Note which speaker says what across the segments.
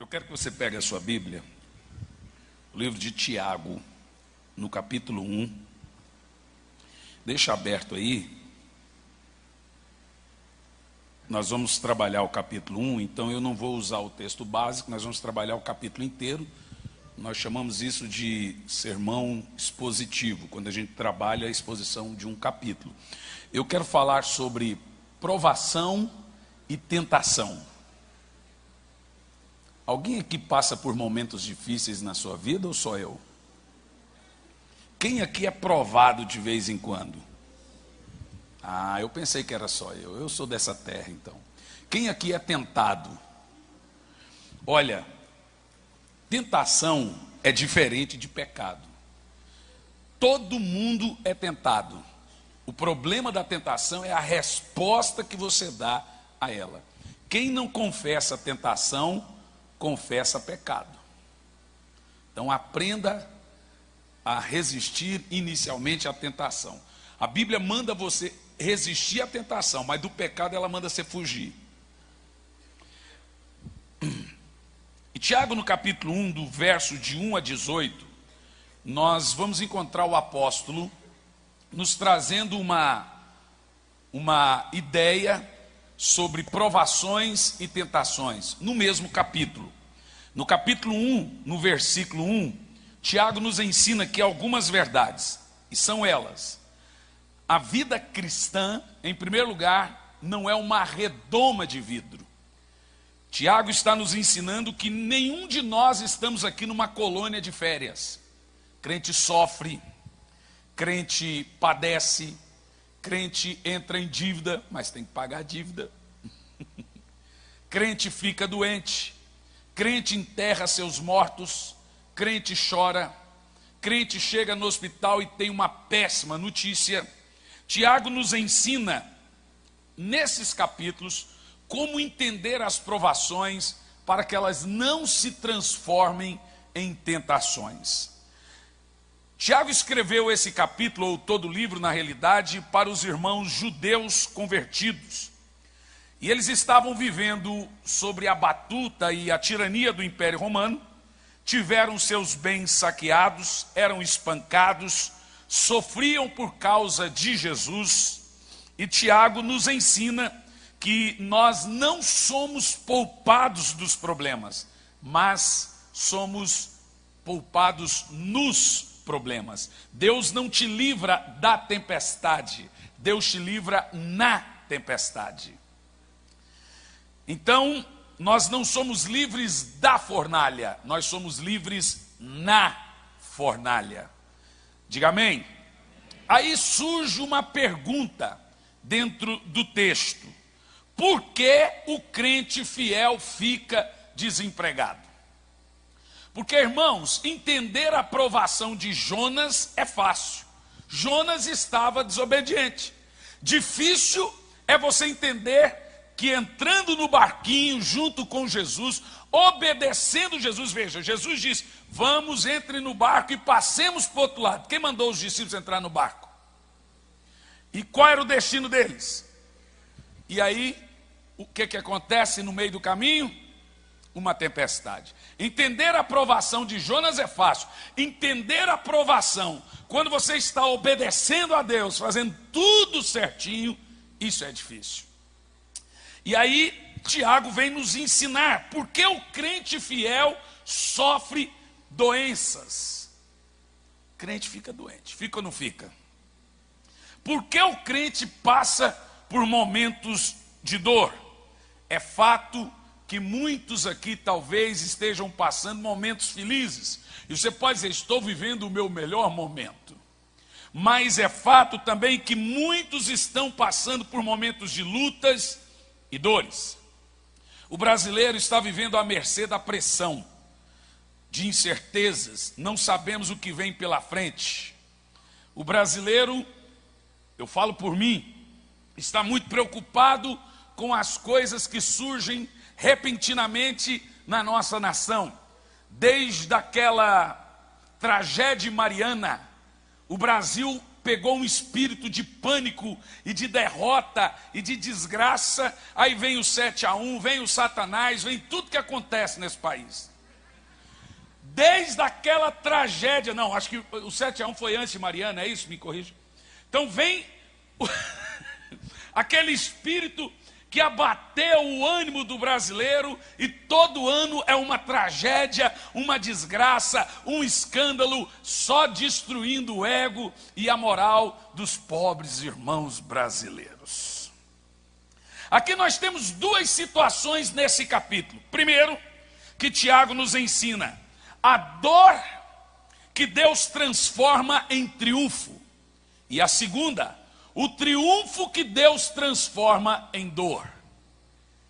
Speaker 1: Eu quero que você pegue a sua Bíblia, o livro de Tiago, no capítulo 1. Deixa aberto aí. Nós vamos trabalhar o capítulo 1, então eu não vou usar o texto básico, nós vamos trabalhar o capítulo inteiro. Nós chamamos isso de sermão expositivo, quando a gente trabalha a exposição de um capítulo. Eu quero falar sobre provação e tentação. Alguém aqui passa por momentos difíceis na sua vida ou só eu? Quem aqui é provado de vez em quando? Ah, eu pensei que era só eu. Eu sou dessa terra, então. Quem aqui é tentado? Olha, tentação é diferente de pecado. Todo mundo é tentado. O problema da tentação é a resposta que você dá a ela. Quem não confessa a tentação, confessa pecado. Então aprenda a resistir inicialmente à tentação. A Bíblia manda você resistir à tentação, mas do pecado ela manda você fugir. E Tiago, no capítulo 1, do verso de 1 a 18, nós vamos encontrar o apóstolo nos trazendo uma ideia sobre provações e tentações, no mesmo capítulo. No capítulo 1, no versículo 1, Tiago nos ensina aqui algumas verdades, e são elas: a vida cristã, em primeiro lugar, não é uma redoma de vidro. Tiago está nos ensinando que nenhum de nós estamos aqui numa colônia de férias. Crente sofre, crente padece, crente entra em dívida, mas tem que pagar a dívida. Crente fica doente, crente enterra seus mortos, crente chora, crente chega no hospital e tem uma péssima notícia. Tiago nos ensina, nesses capítulos, como entender as provações para que elas não se transformem em tentações. Tiago escreveu esse capítulo, ou todo o livro, na realidade, para os irmãos judeus convertidos. E eles estavam vivendo sobre a batuta e a tirania do Império Romano, tiveram seus bens saqueados, eram espancados, sofriam por causa de Jesus. E Tiago nos ensina que nós não somos poupados dos problemas, mas somos poupados nos problemas. Deus não te livra da tempestade, Deus te livra na tempestade. Então, nós não somos livres da fornalha, nós somos livres na fornalha. Diga amém. Aí surge uma pergunta dentro do texto: por que o crente fiel fica desempregado? Porque, irmãos, entender a provação de Jonas é fácil. Jonas estava desobediente. Difícil é você entender que entrando no barquinho junto com Jesus, obedecendo Jesus, veja, Jesus diz: vamos, entre no barco e passemos para o outro lado. Quem mandou os discípulos entrar no barco? E qual era o destino deles? E aí, o que acontece no meio do caminho? Uma tempestade. Entender a provação de Jonas é fácil. Entender a provação quando você está obedecendo a Deus, fazendo tudo certinho, isso é difícil. E aí Tiago vem nos ensinar por que o crente fiel sofre doenças. O crente fica doente, fica ou não fica? Por que o crente passa por momentos de dor? É fato que muitos aqui talvez estejam passando momentos felizes. E você pode dizer: estou vivendo o meu melhor momento. Mas é fato também que muitos estão passando por momentos de lutas e dores. O brasileiro está vivendo à mercê da pressão, de incertezas, não sabemos o que vem pela frente. O brasileiro, eu falo por mim, está muito preocupado com as coisas que surgem repentinamente na nossa nação. Desde aquela tragédia mariana, o Brasil pegou um espírito de pânico e de derrota e de desgraça. Aí vem o 7-1, vem o Satanás, vem tudo que acontece nesse país. Desde aquela tragédia, não, acho que o 7-1 foi antes de Mariana, é isso? Me corrija. Então vem aquele espírito que abateu o ânimo do brasileiro, e todo ano é uma tragédia, uma desgraça, um escândalo, só destruindo o ego e a moral dos pobres irmãos brasileiros. Aqui nós temos duas situações nesse capítulo. Primeiro, que Tiago nos ensina a dor que Deus transforma em triunfo. E a segunda, o triunfo que Deus transforma em dor.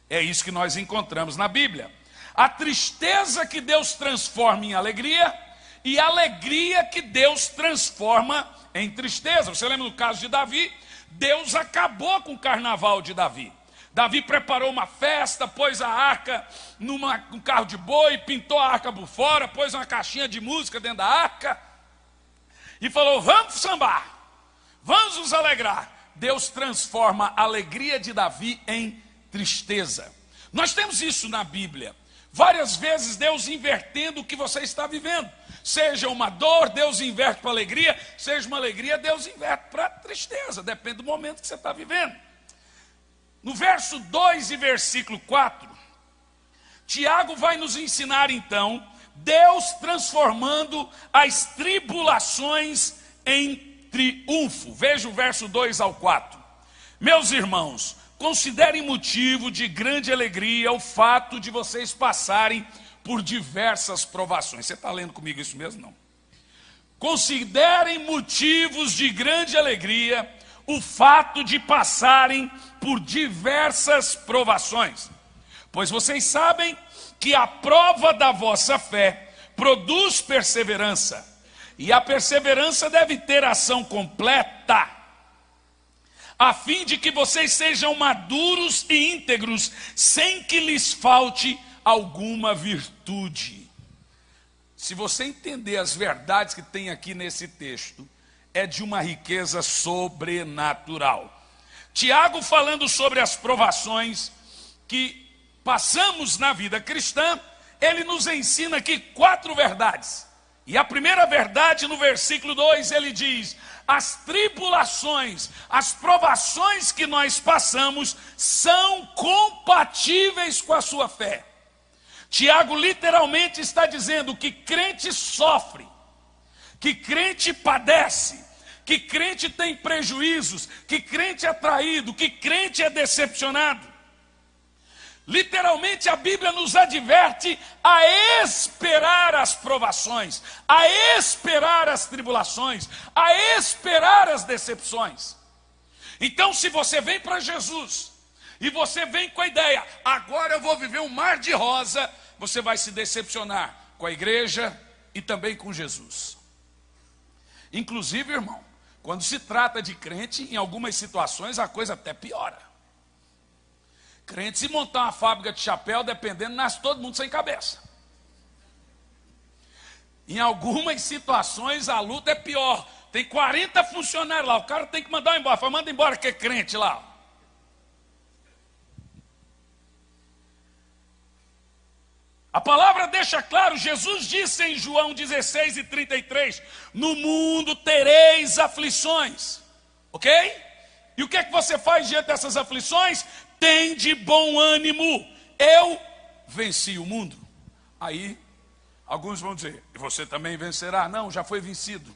Speaker 1: É isso que nós encontramos na Bíblia. A tristeza que Deus transforma em alegria, e a alegria que Deus transforma em tristeza. Você lembra no caso de Davi? Deus acabou com o carnaval de Davi. Davi preparou uma festa, pôs a arca num carro de boi, pintou a arca por fora, pôs uma caixinha de música dentro da arca e falou: vamos sambar, vamos nos alegrar. Deus transforma a alegria de Davi em tristeza. Nós temos isso na Bíblia. Várias vezes Deus invertendo o que você está vivendo. Seja uma dor, Deus inverte para alegria. Seja uma alegria, Deus inverte para tristeza. Depende do momento que você está vivendo. No verso 2 e versículo 4, Tiago vai nos ensinar então, Deus transformando as tribulações em triunfo. Veja o verso 2 ao 4. Meus irmãos, considerem motivo de grande alegria o fato de vocês passarem por diversas provações. Você está lendo comigo isso mesmo? Não. Considerem motivos de grande alegria o fato de passarem por diversas provações, pois vocês sabem que a prova da vossa fé produz perseverança, e a perseverança deve ter ação completa, a fim de que vocês sejam maduros e íntegros, sem que lhes falte alguma virtude. Se você entender as verdades que tem aqui nesse texto, é de uma riqueza sobrenatural. Tiago, falando sobre as provações que passamos na vida cristã, ele nos ensina aqui 4 verdades. E a primeira verdade, no versículo 2, ele diz: as tribulações, as provações que nós passamos são compatíveis com a sua fé. Tiago literalmente está dizendo que crente sofre, que crente padece, que crente tem prejuízos, que crente é traído, que crente é decepcionado. Literalmente a Bíblia nos adverte a esperar as provações, a esperar as tribulações, a esperar as decepções. Então, se você vem para Jesus e você vem com a ideia: agora eu vou viver um mar de rosa, você vai se decepcionar com a igreja e também com Jesus. Inclusive, irmão, quando se trata de crente, em algumas situações a coisa até piora. Crente, se montar uma fábrica de chapéu, dependendo, nasce todo mundo sem cabeça. Em algumas situações a luta é pior. Tem 40 funcionários lá, o cara tem que mandar embora. Fala: manda embora que é crente lá. A palavra deixa claro, Jesus disse em João 16:33, no mundo tereis aflições, ok? E o que é que você faz diante dessas aflições? Tem de bom ânimo, eu venci o mundo. Aí, alguns vão dizer: e você também vencerá? Não, já foi vencido.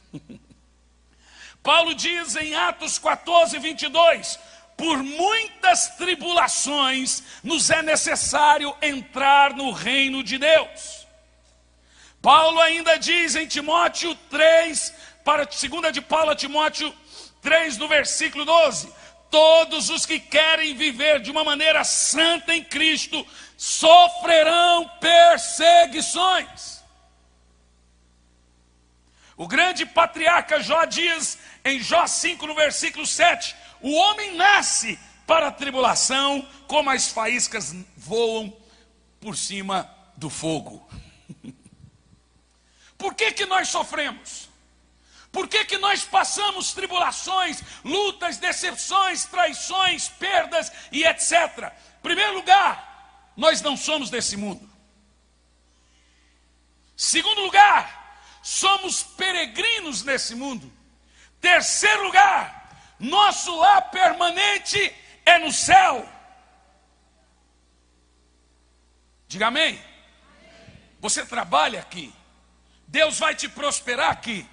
Speaker 1: Paulo diz em Atos 14:22, por muitas tribulações nos é necessário entrar no reino de Deus. Paulo ainda diz em Timóteo 3, segunda de Paulo a Timóteo 3, no versículo 12, todos os que querem viver de uma maneira santa em Cristo sofrerão perseguições. O grande patriarca Jó diz em Jó 5, no versículo 7, o homem nasce para a tribulação, como as faíscas voam por cima do fogo. Por que nós sofremos? Por que que nós passamos tribulações, lutas, decepções, traições, perdas e etc? Em primeiro lugar, nós não somos desse mundo. Segundo lugar, somos peregrinos nesse mundo. Terceiro lugar, nosso lar permanente é no céu. Diga amém. Você trabalha aqui, Deus vai te prosperar aqui,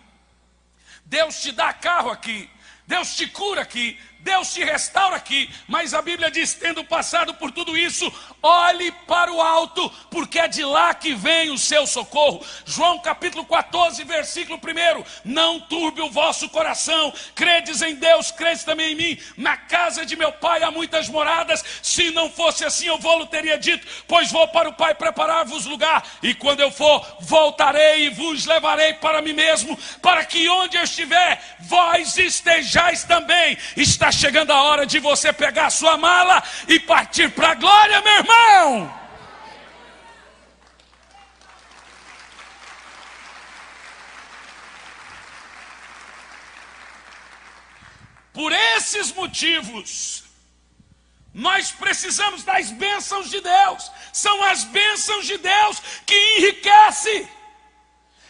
Speaker 1: Deus te dá carro aqui, Deus te cura aqui, Deus te restaura aqui, mas a Bíblia diz, tendo passado por tudo isso, olhe para o alto, porque é de lá que vem o seu socorro. João capítulo 14, versículo 1, não turbe o vosso coração, credes em Deus, credes também em mim, na casa de meu Pai há muitas moradas, se não fosse assim eu vou-lo teria dito, pois vou para o Pai preparar-vos lugar, e quando eu for, voltarei e vos levarei para mim mesmo, para que onde eu estiver, vós estejais também. Está chegando a hora de você pegar a sua mala e partir para a glória, meu irmão. Por esses motivos, nós precisamos das bênçãos de Deus. São as bênçãos de Deus que enriquecem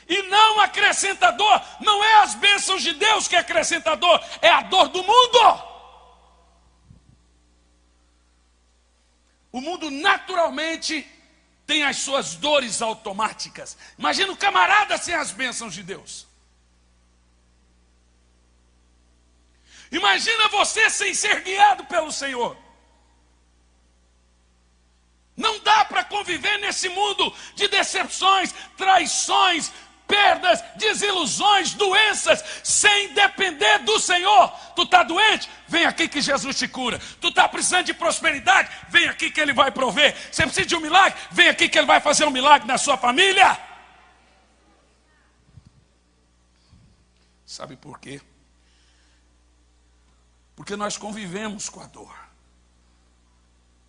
Speaker 1: e não acrescenta dor. Não é as bênçãos de Deus que acrescenta dor, é a dor do mundo. O mundo naturalmente tem as suas dores automáticas. Imagina o camarada sem as bênçãos de Deus. Imagina você sem ser guiado pelo Senhor. Não dá para conviver nesse mundo de decepções, traições, perdas, desilusões, doenças, sem depender do Senhor. Tu está doente? Vem aqui que Jesus te cura. Tu está precisando de prosperidade? Vem aqui que Ele vai prover. Você precisa de um milagre? Vem aqui que Ele vai fazer um milagre na sua família. Sabe por quê? Porque nós convivemos com a dor.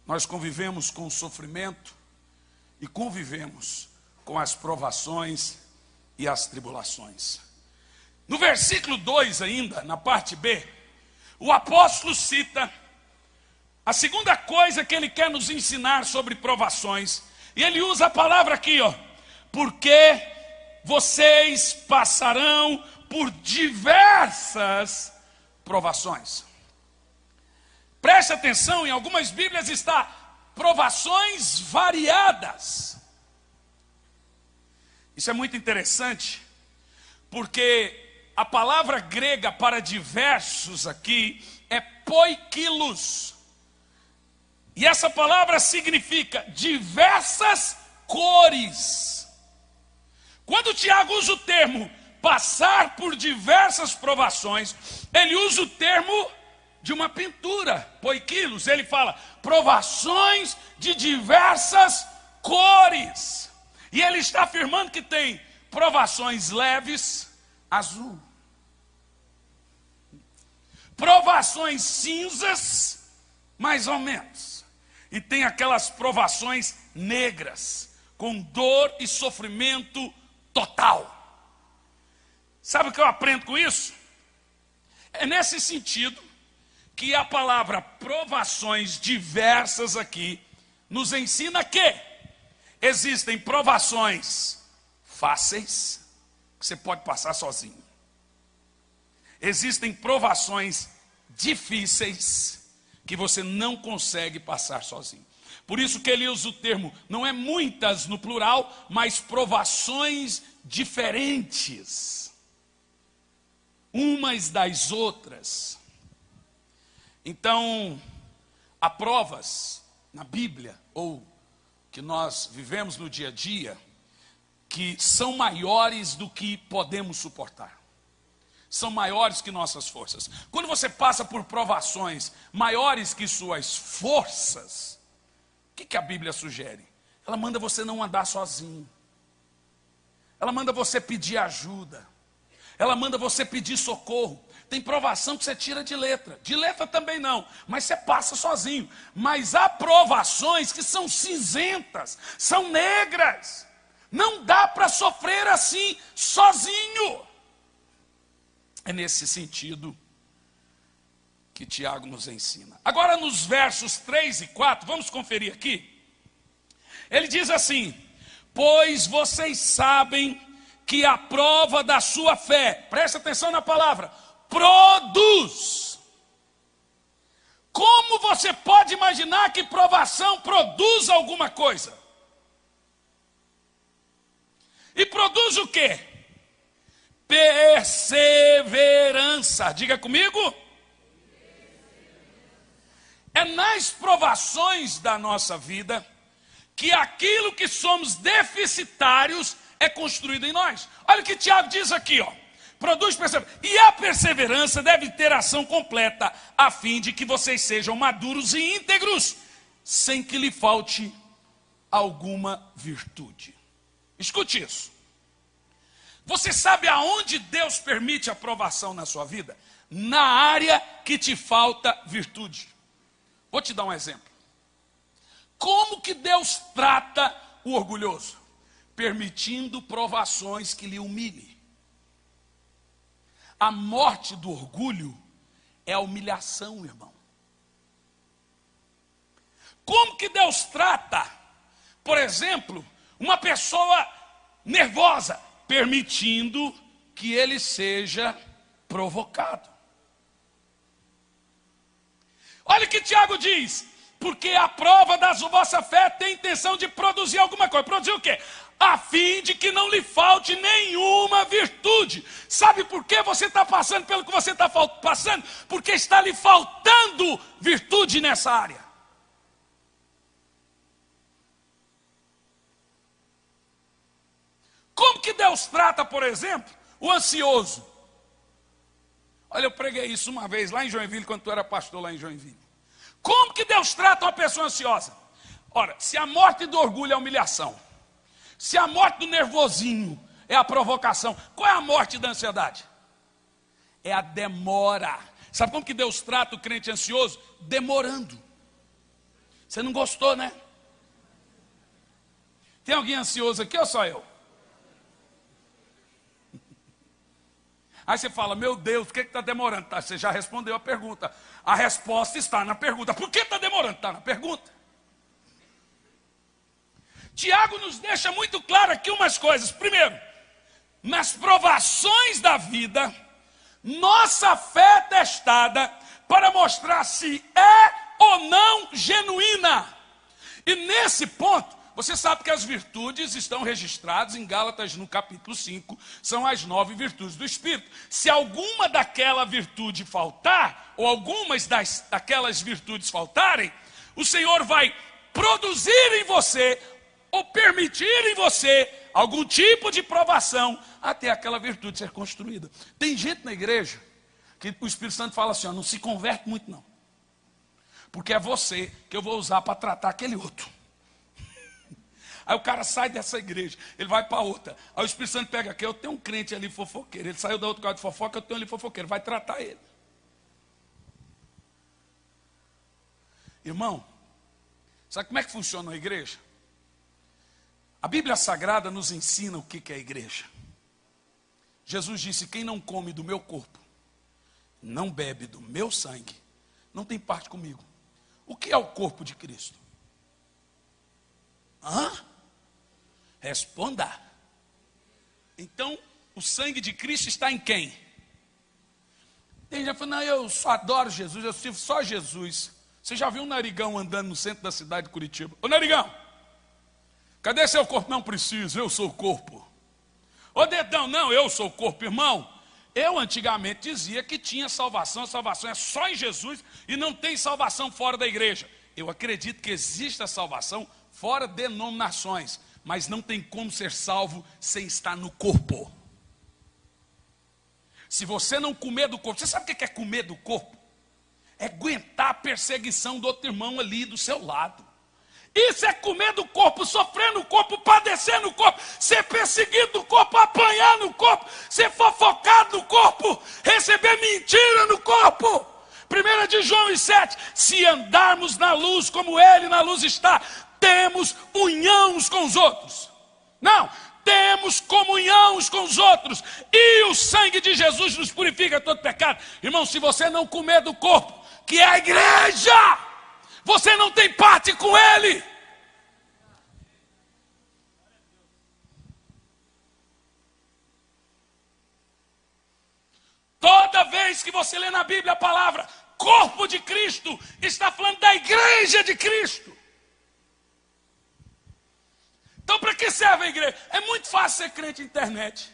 Speaker 1: Nós convivemos com o sofrimento e convivemos com as provações e as tribulações. No versículo 2 ainda, na parte B, o apóstolo cita a segunda coisa que ele quer nos ensinar sobre provações. E ele usa a palavra aqui, porque vocês passarão por diversas provações. Preste atenção, em algumas Bíblias está provações variadas. Isso é muito interessante, porque a palavra grega para diversos aqui é poikilos. E essa palavra significa diversas cores. Quando Tiago usa o termo passar por diversas provações, ele usa o termo de uma pintura, poikilos. Ele fala provações de diversas cores. E ele está afirmando que tem provações leves, azul. Provações cinzas, mais ou menos. E tem aquelas provações negras, com dor e sofrimento total. Sabe o que eu aprendo com isso? É nesse sentido que a palavra provações diversas aqui nos ensina que existem provações fáceis, que você pode passar sozinho. Existem provações difíceis, que você não consegue passar sozinho. Por isso que ele usa o termo, não é muitas no plural, mas provações diferentes, umas das outras. Então, há provas na Bíblia, ou que nós vivemos no dia a dia, que são maiores do que podemos suportar. São maiores que nossas forças. Quando você passa por provações maiores que suas forças, o que a Bíblia sugere? Ela manda você não andar sozinho. Ela manda você pedir ajuda. Ela manda você pedir socorro. Tem provação que você tira de letra. De letra também não, mas você passa sozinho. Mas há provações que são cinzentas, são negras. Não dá para sofrer assim, sozinho. É nesse sentido que Tiago nos ensina. Agora nos versos 3 e 4, vamos conferir aqui. Ele diz assim: pois vocês sabem que a prova da sua fé, presta atenção na palavra, produz. Como você pode imaginar que provação produz alguma coisa? E produz o quê? Perseverança. Diga comigo. É nas provações da nossa vida que aquilo que somos deficitários é construído em nós. Olha o que Tiago diz aqui, ó. Produz perseverança. E a perseverança deve ter ação completa, a fim de que vocês sejam maduros e íntegros, sem que lhe falte alguma virtude. Escute isso. Você sabe aonde Deus permite a provação na sua vida? Na área que te falta virtude. Vou te dar um exemplo. Como que Deus trata o orgulhoso? Permitindo provações que lhe humilhem. A morte do orgulho é a humilhação, irmão. Como que Deus trata, por exemplo, uma pessoa nervosa? Permitindo que ele seja provocado. Olha o que Tiago diz: porque a prova da vossa fé tem intenção de produzir alguma coisa. Produzir o quê? A fim de que não lhe falte nenhuma virtude. Sabe por que você está passando pelo que você está passando? Porque está lhe faltando virtude nessa área. Como que Deus trata, por exemplo, o ansioso? Olha, eu preguei isso uma vez lá em Joinville, quando tu era pastor lá em Joinville. Como que Deus trata uma pessoa ansiosa? Ora, se a morte do orgulho é a humilhação, se a morte do nervosinho é a provocação, qual é a morte da ansiedade? É a demora. Sabe como que Deus trata o crente ansioso? Demorando. Você não gostou, né? Tem alguém ansioso aqui ou só eu? Aí você fala: meu Deus, por que está demorando? Tá, você já respondeu a pergunta. A resposta está na pergunta. Por que está demorando? Está na pergunta. Tiago nos deixa muito claro aqui umas coisas. Primeiro, nas provações da vida, nossa fé é testada para mostrar se é ou não genuína. E nesse ponto, você sabe que as virtudes estão registradas em Gálatas no capítulo 5, são as 9 virtudes do Espírito. Se alguma daquela virtude faltar, ou algumas daquelas virtudes faltarem, o Senhor vai produzir em você, ou permitir em você, algum tipo de provação, até aquela virtude ser construída. Tem gente na igreja, que o Espírito Santo fala assim: ó, não se converte muito não, porque é você que eu vou usar para tratar aquele outro. Aí o cara sai dessa igreja, ele vai para outra. Aí o Espírito Santo pega aqui: eu tenho um crente ali fofoqueiro, ele saiu da outra casa de fofoca, eu tenho ali fofoqueiro, vai tratar ele. Irmão, sabe como é que funciona a igreja? A Bíblia Sagrada nos ensina o que é a igreja. Jesus disse: quem não come do meu corpo, não bebe do meu sangue, não tem parte comigo. O que é o corpo de Cristo? Hã? Responda. Então, o sangue de Cristo está em quem? Tem gente que fala: não, eu só adoro Jesus, eu sirvo só Jesus. Você já viu um narigão andando no centro da cidade de Curitiba? Ô narigão, cadê seu corpo? Não preciso, eu sou o corpo. Ô dedão, não, eu sou o corpo. Irmão, eu antigamente dizia que tinha salvação, a salvação é só em Jesus e não tem salvação fora da igreja. Eu acredito que existe a salvação fora de denominações, mas não tem como ser salvo sem estar no corpo. Se você não comer do corpo, você sabe o que é comer do corpo? É aguentar a perseguição do outro irmão ali do seu lado. Isso é comer do corpo, sofrer no corpo, padecer no corpo, ser perseguido no corpo, apanhar no corpo, ser fofocado no corpo, receber mentira no corpo. 1 de João 7, se andarmos na luz como Ele na luz está, temos união uns com os outros. Não, temos temos comunhão uns com os outros, e o sangue de Jesus nos purifica de todo pecado. Irmão, se você não comer do corpo, que é a igreja, você não tem parte com ele. Toda vez que você lê na Bíblia a palavra corpo de Cristo, está falando da igreja de Cristo. Então, para que serve a igreja? É muito fácil ser crente na internet.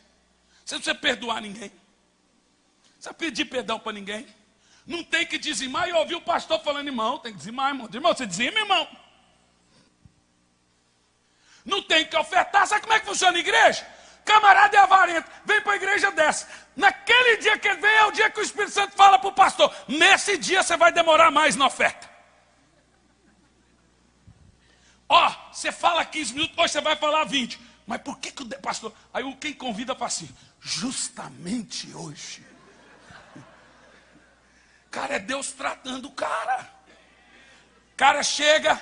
Speaker 1: Você não precisa perdoar ninguém. Não precisa pedir perdão para ninguém. Não tem que dizimar. E eu ouvi o pastor falando, irmão, tem que dizimar, irmão. Irmão, você dizima, irmão. Não tem que ofertar. Sabe como é que funciona a igreja? Camarada é avarento, vem para a igreja dessa. Naquele dia que ele vem, é o dia que o Espírito Santo fala para o pastor. Nesse dia você vai demorar mais na oferta. Ó, você fala 15 minutos, hoje você vai falar 20. Mas por que o pastor... Aí quem convida fala assim, justamente hoje. Cara, é Deus tratando o cara. O cara chega,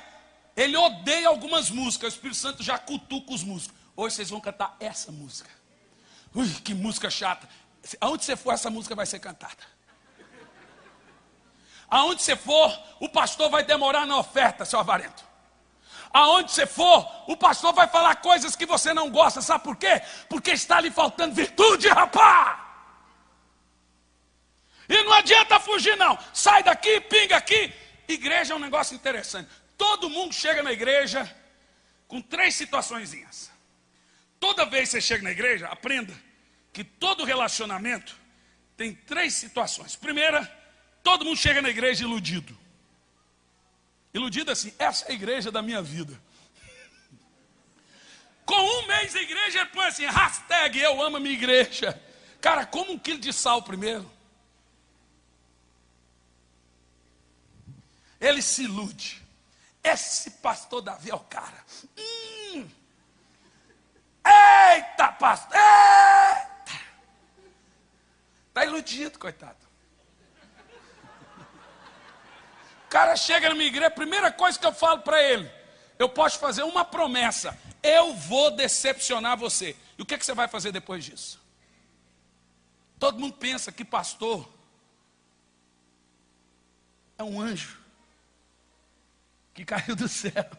Speaker 1: ele odeia algumas músicas, o Espírito Santo já cutuca os músicos. Hoje vocês vão cantar essa música. Ui, que música chata. Aonde você for, essa música vai ser cantada. Aonde você for, o pastor vai demorar na oferta, seu avarento. Aonde você for, o pastor vai falar coisas que você não gosta. Sabe por quê? Porque está lhe faltando virtude, rapaz. E não adianta fugir não. Sai daqui, pinga aqui. Igreja é um negócio interessante. Todo mundo chega na igreja com 3 situaçõezinhas. Toda vez que você chega na igreja, aprenda que todo relacionamento tem 3 situações. Primeira, todo mundo chega na igreja iludido. Iludido assim, essa é a igreja da minha vida. Com 1 mês a igreja, ele põe assim, hashtag eu amo a minha igreja. Cara, como 1 quilo de sal primeiro. Ele se ilude. Esse pastor Davi é o cara. Eita, pastor! Eita! Está iludido, coitado. O cara chega na minha igreja, a primeira coisa que eu falo para ele, eu posso fazer uma promessa, eu vou decepcionar você. E o que você vai fazer depois disso? Todo mundo pensa que pastor é um anjo que caiu do céu.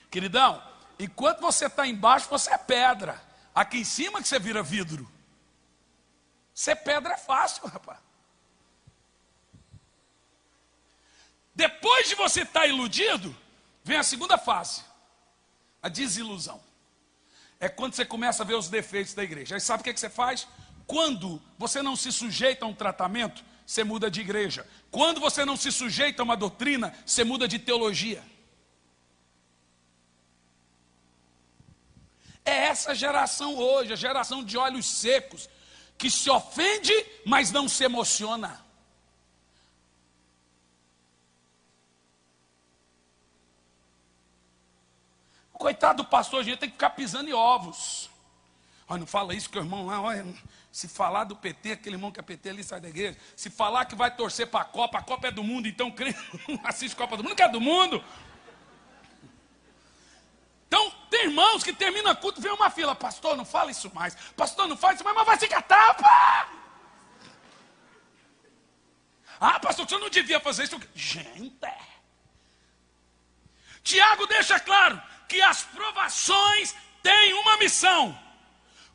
Speaker 1: Queridão, enquanto você está embaixo, você é pedra. Aqui em cima que você vira vidro. Ser pedra é fácil, rapaz. Depois de você estar iludido, vem a segunda fase. A desilusão. É quando você começa a ver os defeitos da igreja. Aí sabe o que você faz? Quando você não se sujeita a um tratamento, você muda de igreja. Quando você não se sujeita a uma doutrina, você muda de teologia. É essa geração hoje, a geração de olhos secos, que se ofende, mas não se emociona. Coitado do pastor, a gente tem que ficar pisando em ovos. Olha, não fala isso que o irmão lá, olha, se falar do PT, aquele irmão que é PT ali sai da igreja. Se falar que vai torcer para a Copa é do mundo, então crente não assiste Copa do Mundo, que é do mundo. Então, tem irmãos que termina culto, vem uma fila, pastor, não fala isso mais, pastor, não fala isso mais, mas vai se catar, pá! Ah, pastor, você não devia fazer isso. Gente, Tiago deixa claro que as provações têm uma missão: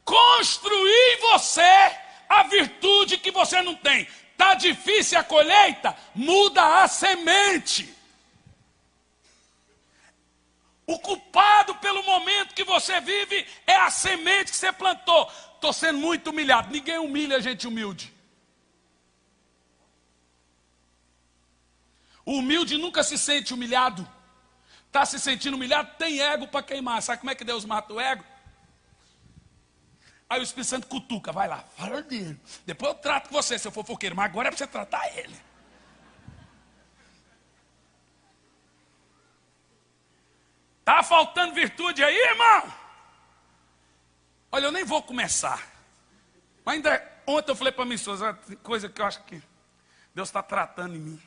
Speaker 1: construir em você a virtude que você não tem. Está difícil a colheita? Muda a semente. O culpado pelo momento que você vive é a semente que você plantou. Estou sendo muito humilhado. Ninguém humilha a gente humilde. O humilde nunca se sente humilhado. Está se sentindo humilhado, tem ego para queimar. Sabe como é que Deus mata o ego? Aí o Espírito Santo cutuca, vai lá, fala dele. Depois eu trato com você, seu fofoqueiro, mas agora é para você tratar ele. Está faltando virtude aí, irmão? Olha, eu nem vou começar. Mas ainda ontem eu falei para minha esposa, tem coisa que eu acho que Deus está tratando em mim.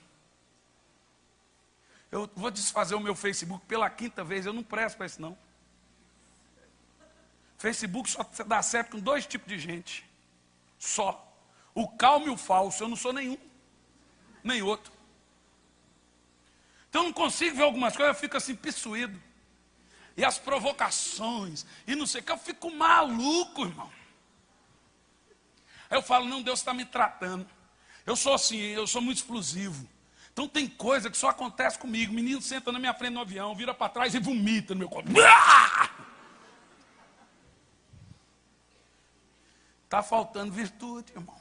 Speaker 1: Eu vou desfazer o meu Facebook pela 5ª vez, eu não presto para isso não. Facebook só dá certo com 2 tipos de gente. Só. O calmo e o falso. Eu não sou nenhum, nem outro. Então eu não consigo ver algumas coisas, eu fico assim, pissuído. E as provocações, e não sei o que, eu fico maluco, irmão. Aí eu falo, não, Deus está me tratando. Eu sou assim, eu sou muito explosivo. Então tem coisa que só acontece comigo. O menino senta na minha frente no avião, vira para trás e vomita no meu corpo. Está faltando virtude, irmão.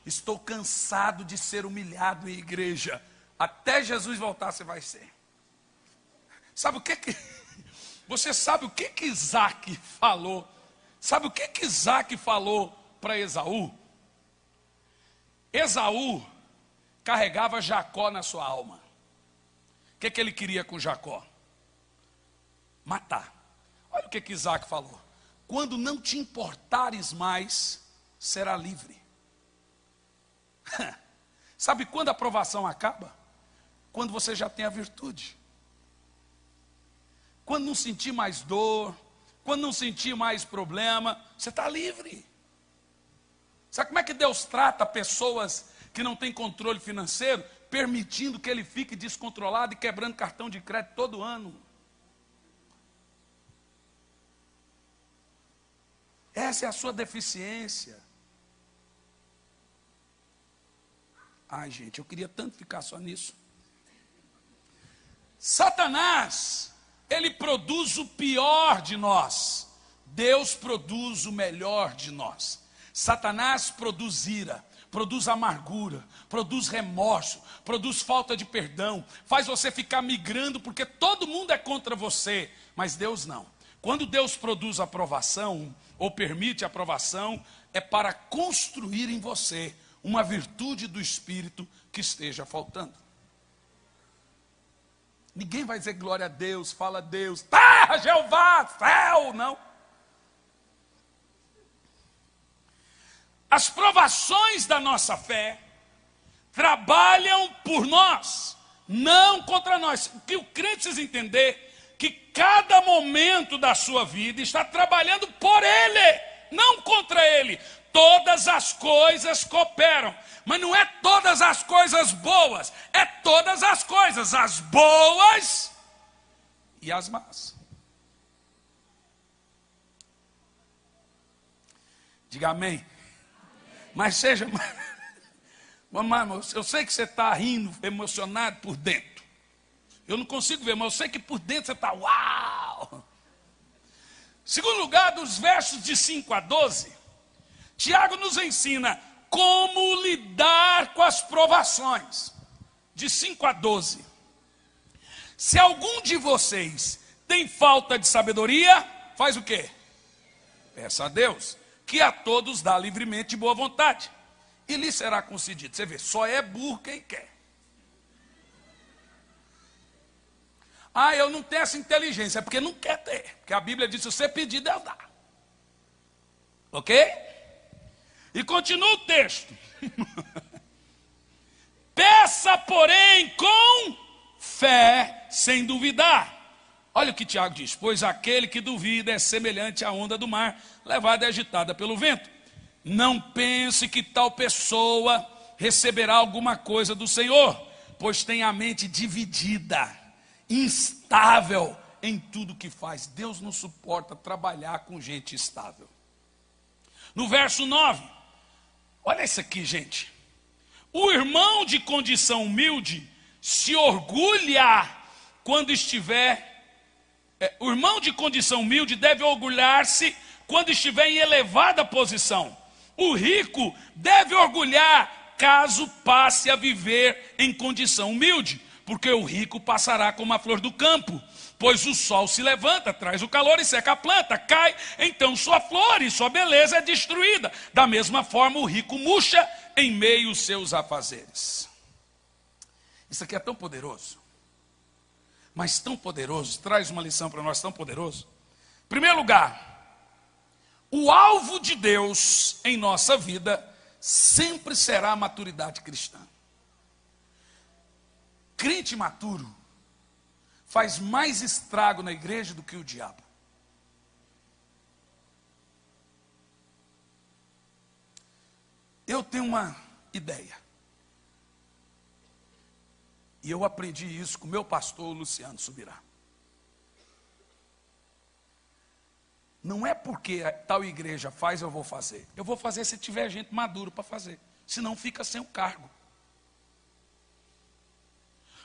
Speaker 1: Estou cansado de ser humilhado em igreja. Até Jesus voltar, você vai ser. Sabe o que você sabe o que Isaac falou? Sabe o que Isaac falou para Esaú? Esaú carregava Jacó na sua alma. O que ele queria com Jacó? Matar. Olha o que Isaac falou. Quando não te importares mais, será livre. Sabe quando a provação acaba? Quando você já tem a virtude. Quando não sentir mais dor, quando não sentir mais problema, você está livre. Sabe como é que Deus trata pessoas que não têm controle financeiro, permitindo que ele fique descontrolado e quebrando cartão de crédito todo ano? Essa é a sua deficiência. Ai, gente, eu queria tanto ficar só nisso. Satanás, ele produz o pior de nós. Deus produz o melhor de nós. Satanás produz ira, produz amargura, produz remorso, produz falta de perdão, faz você ficar migrando porque todo mundo é contra você, mas Deus não. Quando Deus produz aprovação, ou permite aprovação, é para construir em você uma virtude do Espírito que esteja faltando. Ninguém vai dizer glória a Deus, fala a Deus, terra, Jeová, céu, não. As provações da nossa fé trabalham por nós, não contra nós. O que o crente precisa entender que cada momento da sua vida está trabalhando por ele, não contra ele. Todas as coisas cooperam, mas não é todas as coisas boas, é todas as coisas, as boas e as más. Diga amém. Mas seja, eu sei que você está rindo, emocionado por dentro. Eu não consigo ver, mas eu sei que por dentro você está, uau! Segundo lugar, dos versos de 5 a 12, Tiago nos ensina como lidar com as provações. De 5 a 12. Se algum de vocês tem falta de sabedoria, faz o quê? Peça a Deus, que a todos dá livremente de boa vontade, e lhe será concedido. Você vê, só é burro quem quer. Ah, eu não tenho essa inteligência, é porque não quer ter. Porque a Bíblia diz, se você pedir, Deus dá. Ok? E continua o texto. Peça, porém, com fé, sem duvidar. Olha o que Tiago diz. Pois aquele que duvida é semelhante à onda do mar, levada e agitada pelo vento. Não pense que tal pessoa receberá alguma coisa do Senhor, pois tem a mente dividida, instável em tudo que faz. Deus não suporta trabalhar com gente estável. No verso 9, olha isso aqui, gente. O irmão de condição humilde se orgulha quando estiver... o irmão de condição humilde deve orgulhar-se quando estiver em elevada posição. O rico deve orgulhar caso passe a viver em condição humilde, porque o rico passará como a flor do campo, pois o sol se levanta, traz o calor e seca a planta, cai, então sua flor e sua beleza é destruída. Da mesma forma o rico murcha em meio aos seus afazeres. Isso aqui é tão poderoso, mas tão poderoso, traz uma lição para nós tão poderoso. Em primeiro lugar, o alvo de Deus em nossa vida sempre será a maturidade cristã. crente maturo faz mais estrago na igreja do que o diabo. Eu tenho uma ideia. E eu aprendi isso com o meu pastor Luciano Subirá. Não é porque tal igreja faz, eu vou fazer. Eu vou fazer se tiver gente madura para fazer. Senão fica sem o cargo.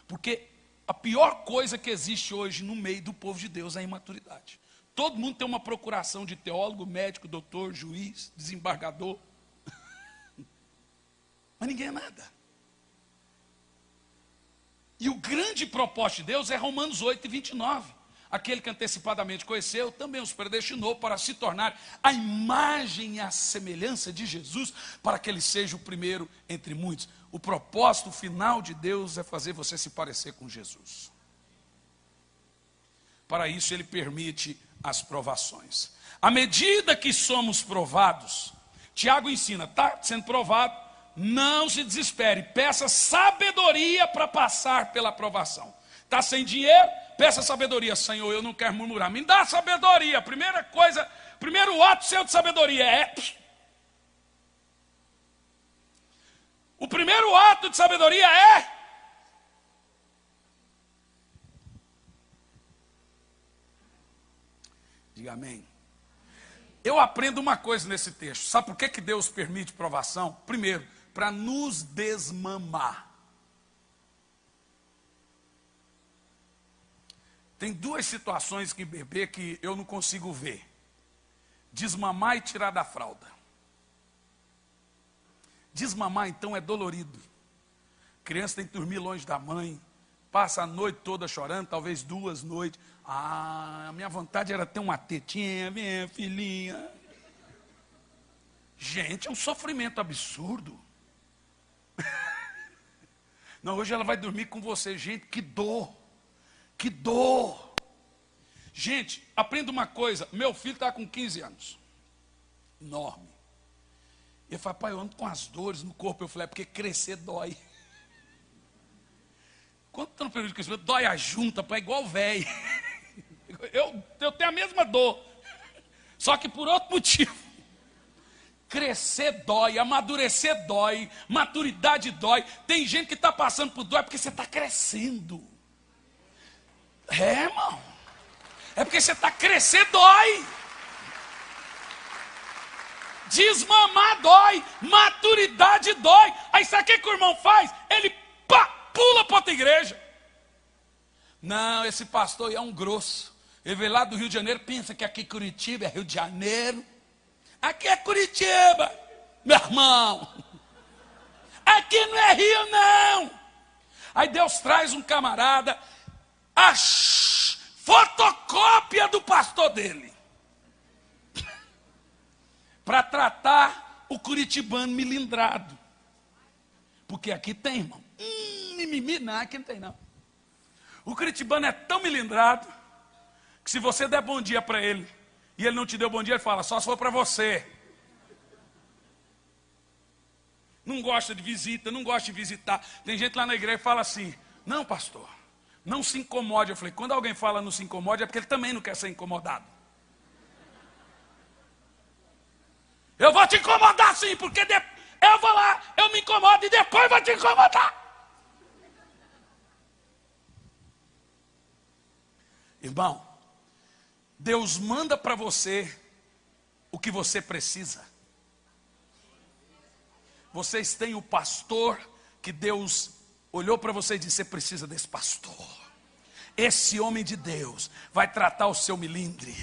Speaker 1: Porque a pior coisa que existe hoje no meio do povo de Deus é a imaturidade. Todo mundo tem uma procuração de teólogo, médico, doutor, juiz, desembargador. Mas ninguém é nada. E o grande propósito de Deus é Romanos 8:29. Aquele que antecipadamente conheceu, também os predestinou para se tornar a imagem e a semelhança de Jesus, para que ele seja o primeiro entre muitos. O propósito final de Deus é fazer você se parecer com Jesus. Para isso ele permite as provações. À medida que somos provados, Tiago ensina, está sendo provado, não se desespere, peça sabedoria para passar pela provação. Está sem dinheiro? Peça sabedoria. Senhor, eu não quero murmurar, me dá sabedoria. Primeira coisa, primeiro ato seu de sabedoria é... O primeiro ato de sabedoria é... Diga amém. Eu aprendo uma coisa nesse texto. Sabe por que Deus permite provação? Primeiro, para nos desmamar. Tem duas situações que bebê que eu não consigo ver. Desmamar e tirar da fralda. Desmamar então é dolorido. Criança tem que dormir longe da mãe. Passa a noite toda chorando, talvez 2 noites. A minha vontade era ter uma tetinha, minha filhinha. Gente, é um sofrimento absurdo. Não, hoje ela vai dormir com você. Gente, que dor. Que dor. Gente, aprenda uma coisa. Meu filho está com 15 anos. Enorme. Ele fala, pai, eu ando com as dores no corpo. Eu falei, é porque crescer dói. Quando está no período de crescimento, dói a junta, pai, igual velho. Eu tenho a mesma dor. Só que por outro motivo. Crescer dói, amadurecer dói, maturidade dói. Tem gente que está passando por dói porque você está crescendo. É, irmão. É porque você está crescendo, dói. Desmamar dói. Maturidade dói. Aí sabe o que o irmão faz? Ele pula para outra igreja. Não, esse pastor é um grosso. Ele veio lá do Rio de Janeiro, pensa que aqui Curitiba é Rio de Janeiro. Aqui é Curitiba, meu irmão. Aqui não é Rio, não. Aí Deus traz um camarada, a fotocópia do pastor dele, para tratar o curitibano milindrado. Porque aqui tem, irmão. Mimimi, não, aqui não tem, não. O curitibano é tão milindrado que se você der bom dia para ele e ele não te deu bom dia, ele fala, só se for para você. Não gosta de visita, não gosta de visitar. Tem gente lá na igreja que fala assim, não, pastor, não se incomode. Eu falei, quando alguém fala não se incomode, é porque ele também não quer ser incomodado. Eu vou te incomodar sim, porque eu vou lá, eu me incomodo e depois vou te incomodar. Irmão, Deus manda para você o que você precisa. Vocês têm o pastor que Deus olhou para você e disse, você precisa desse pastor. Esse homem de Deus vai tratar o seu milindre.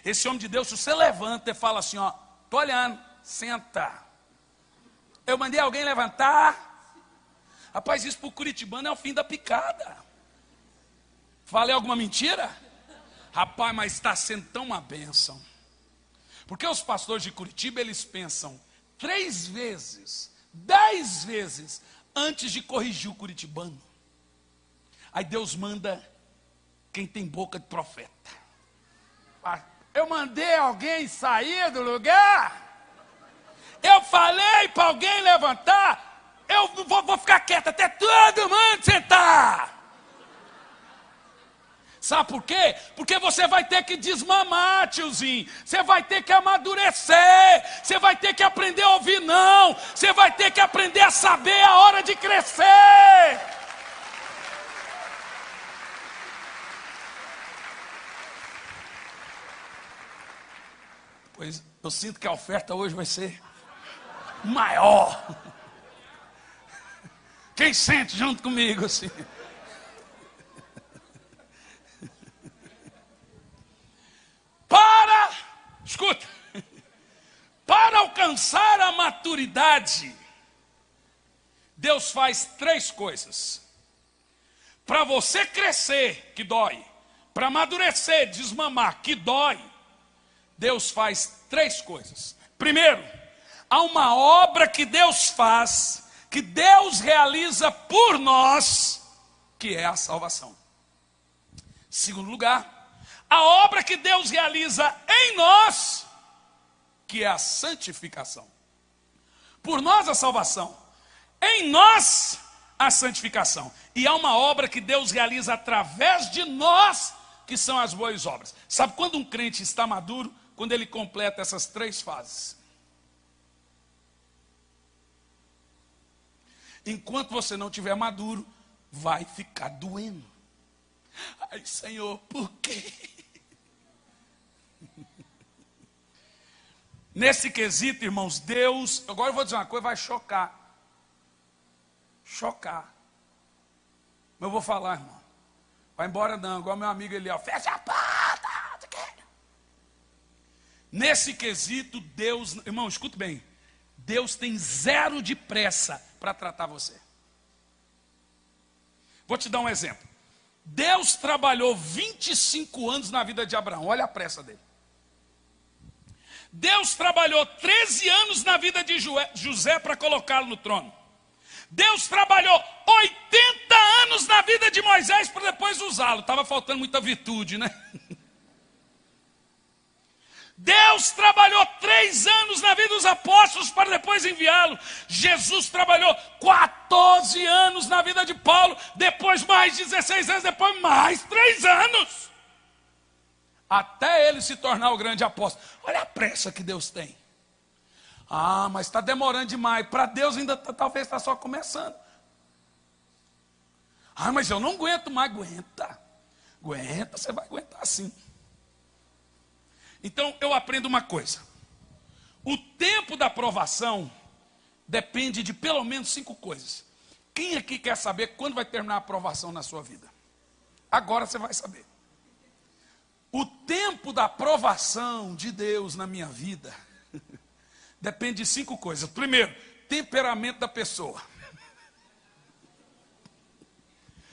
Speaker 1: Esse homem de Deus, se você levanta e fala assim, ó, tô olhando, senta. Eu mandei alguém levantar. Rapaz, isso para o curitibano é o fim da picada. Falei alguma mentira? Rapaz, mas está sendo tão uma bênção. Porque os pastores de Curitiba, eles pensam 3 vezes, 10 vezes, antes de corrigir o curitibano. Aí Deus manda quem tem boca de profeta. Eu mandei alguém sair do lugar. Eu falei para alguém levantar. Eu vou ficar quieto até todo mundo sentar. Sabe por quê? Porque você vai ter que desmamar, tiozinho. Você vai ter que amadurecer. Você vai ter que aprender a ouvir não. Você vai ter que aprender a saber a hora de crescer. Pois eu sinto que a oferta hoje vai ser maior. Quem sente junto comigo assim? Escuta, para alcançar a maturidade, Deus faz 3 coisas. Para você crescer, que dói. Para amadurecer, desmamar, que dói. Deus faz 3 coisas. Primeiro, há uma obra que Deus faz, que Deus realiza por nós, que é a salvação. Segundo lugar, a obra que Deus realiza em nós, que é a santificação. Por nós a salvação, em nós a santificação. E há uma obra que Deus realiza através de nós, que são as boas obras. Sabe quando um crente está maduro? Quando ele completa essas 3 fases. Enquanto você não estiver maduro, vai ficar doendo. Ai, Senhor, por quê? Nesse quesito, irmãos, Deus, agora eu vou dizer uma coisa, vai chocar. Chocar. Mas eu vou falar, irmão. Vai embora não, igual meu amigo ali, ó, fecha a porta. Nesse quesito, Deus, irmão, escute bem. Deus tem 0 de pressa para tratar você. Vou te dar um exemplo. Deus trabalhou 25 anos na vida de Abraão, olha a pressa dele. Deus trabalhou 13 anos na vida de José para colocá-lo no trono. Deus trabalhou 80 anos na vida de Moisés para depois usá-lo. Estava faltando muita virtude, né? Deus trabalhou 3 anos na vida dos apóstolos para depois enviá-lo. Jesus trabalhou 14 anos na vida de Paulo, depois mais 16 anos, depois mais 3 anos. Até ele se tornar o grande apóstolo. Olha a pressa que Deus tem. Ah, mas está demorando demais. Para Deus ainda talvez está só começando. Ah, mas eu não aguento mais. Aguenta. Aguenta, você vai aguentar sim. Então eu aprendo uma coisa. O tempo da aprovação depende de pelo menos 5 coisas. Quem aqui quer saber quando vai terminar a aprovação na sua vida? Agora você vai saber. O tempo da aprovação de Deus na minha vida depende de 5 coisas. Primeiro, temperamento da pessoa.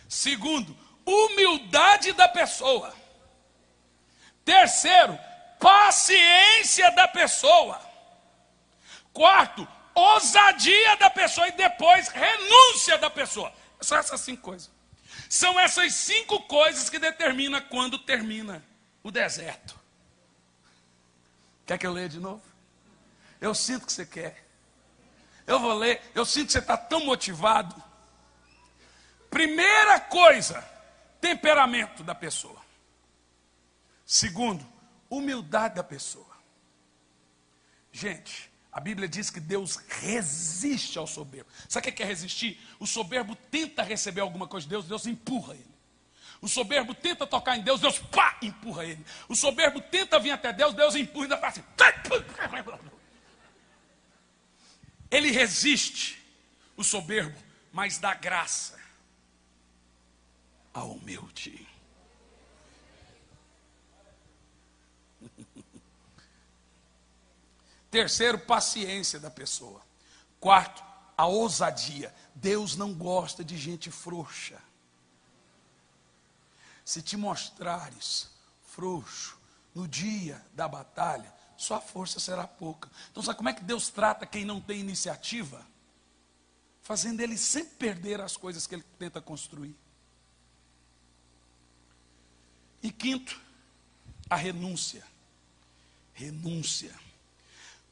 Speaker 1: Segundo, humildade da pessoa. Terceiro, paciência da pessoa. Quarto, ousadia da pessoa. E depois, renúncia da pessoa. São essas 5 coisas. São essas 5 coisas que determinam quando termina o deserto. Quer que eu leia de novo? Eu sinto que você quer. Eu vou ler. Eu sinto que você está tão motivado. Primeira coisa, temperamento da pessoa. Segundo, humildade da pessoa. Gente, a Bíblia diz que Deus resiste ao soberbo. Sabe o que é resistir? O soberbo tenta receber alguma coisa de Deus, Deus empurra ele. O soberbo tenta tocar em Deus, Deus pá, empurra ele. O soberbo tenta vir até Deus, Deus empurra e ainda faz assim. Ele resiste, o soberbo, mas dá graça ao humilde. Terceiro, paciência da pessoa. Quarto, a ousadia. Deus não gosta de gente frouxa. Se te mostrares frouxo no dia da batalha, sua força será pouca. Então sabe como é que Deus trata quem não tem iniciativa? Fazendo ele sempre perder as coisas que ele tenta construir. E quinto, a renúncia. Renúncia.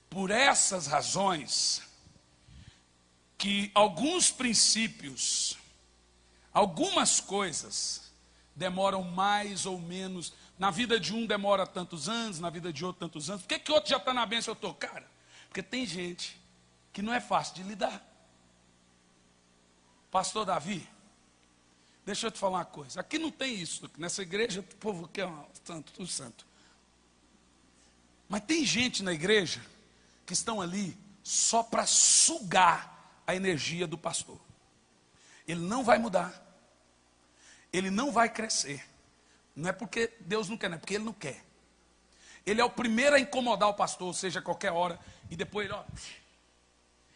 Speaker 1: Por essas razões, que alguns princípios, algumas coisas, demoram mais ou menos. Na vida de um demora tantos anos, na vida de outro tantos anos. Por que outro já está na bênção e eu estou? Cara, porque tem gente que não é fácil de lidar. Pastor Davi, deixa eu te falar uma coisa. Aqui não tem isso. Nessa igreja, o povo quer santo, tudo santo. Mas tem gente na igreja que estão ali só para sugar a energia do pastor. Ele não vai mudar. Ele não vai crescer. Não é porque Deus não quer, não é porque ele não quer. Ele é o primeiro a incomodar o pastor, ou seja, a qualquer hora. E depois,